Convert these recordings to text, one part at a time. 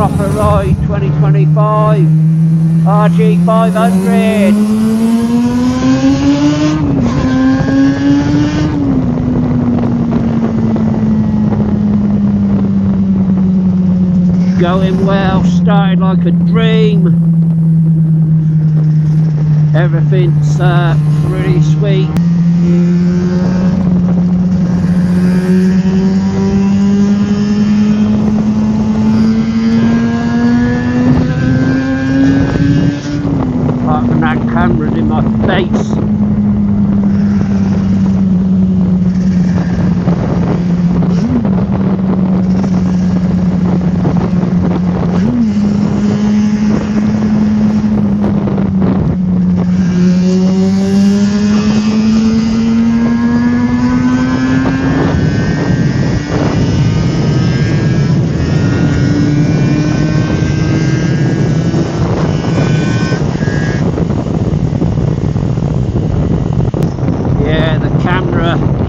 proper ride 2025 RG500. Going well, started like a dream. Everything's really sweet. Apart from that camera's in my face.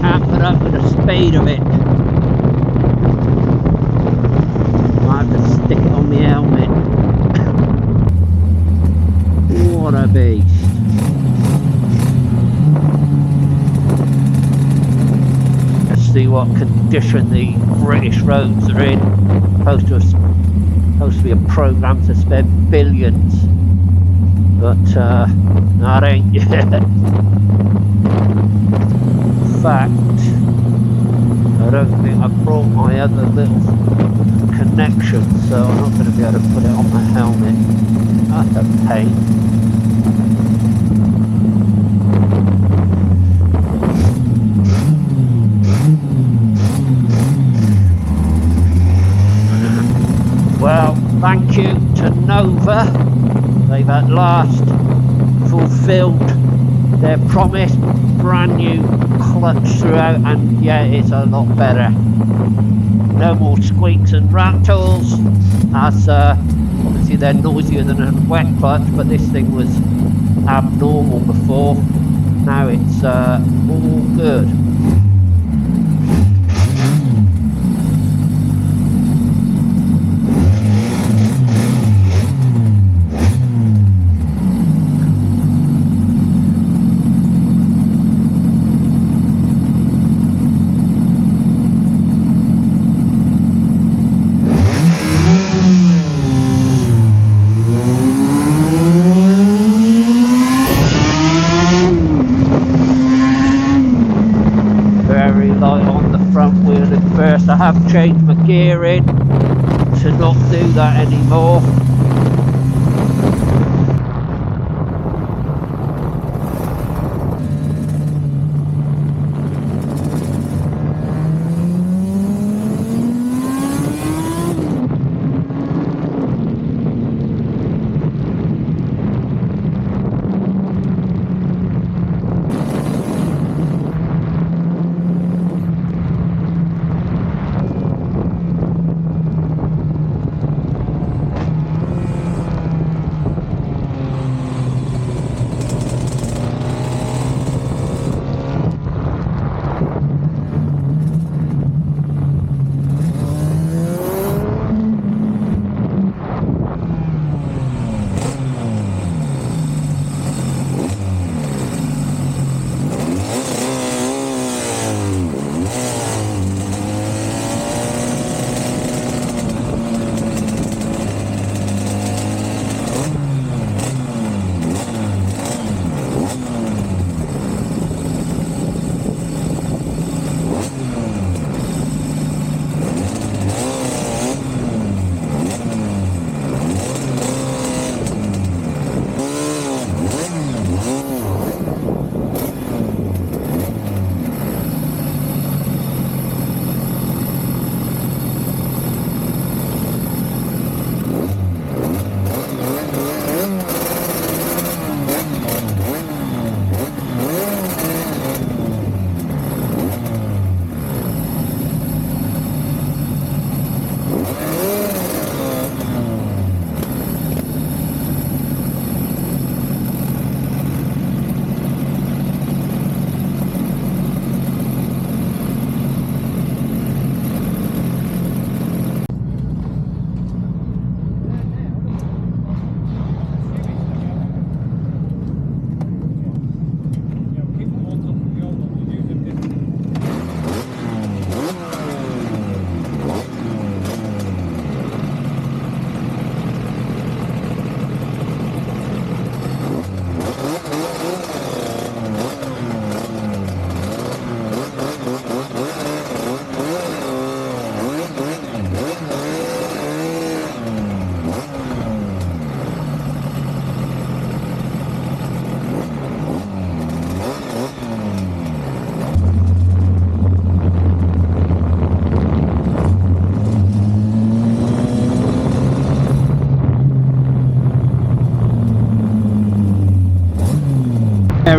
Can't put up with the speed of it. I have to stick it on my helmet. What a beast. Let's see what condition the British roads are in. Supposed to be a programme to spend billions, but that ain't yet. Fact, I don't think I brought my other little connection, so I'm not going to be able to put it on my helmet. That's a pain. Well, thank you to Nova. They've at last fulfilled their promise. Brand new clutch throughout, and yeah, it's a lot better. No more squeaks and rattles, as obviously they're noisier than a wet clutch, but this thing was abnormal before. Now it's all good. First, I have changed my gearing to not do that anymore.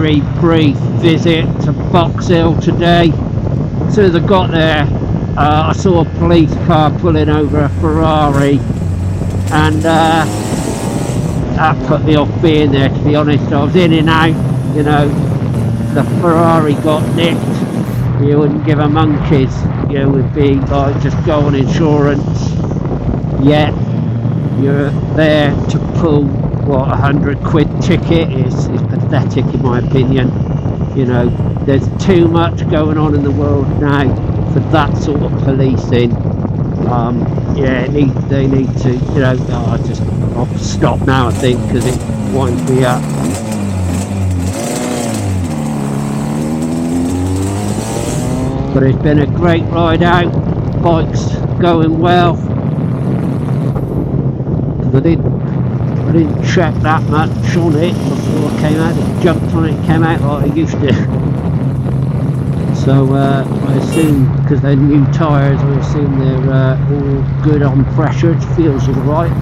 very brief visit to Box Hill today. As soon as I got there, I saw a police car pulling over a Ferrari, and that put me off being there, to be honest. I was in and out, you know. The Ferrari got nicked, you wouldn't give a monkeys, you would be like, just go on insurance, yet you're there to pull what, £100 ticket. Is pathetic in my opinion. You know, there's too much going on in the world now for that sort of policing. Yeah, they need to, you know. I'll stop now, I think, because it winds me up. But it's been a great ride out. Bike's going well. I didn't check that much on it before I came out. It jumped on it, came out like I used to. So I assume, because they're new tyres, I assume they're all good on pressure. It feels alright.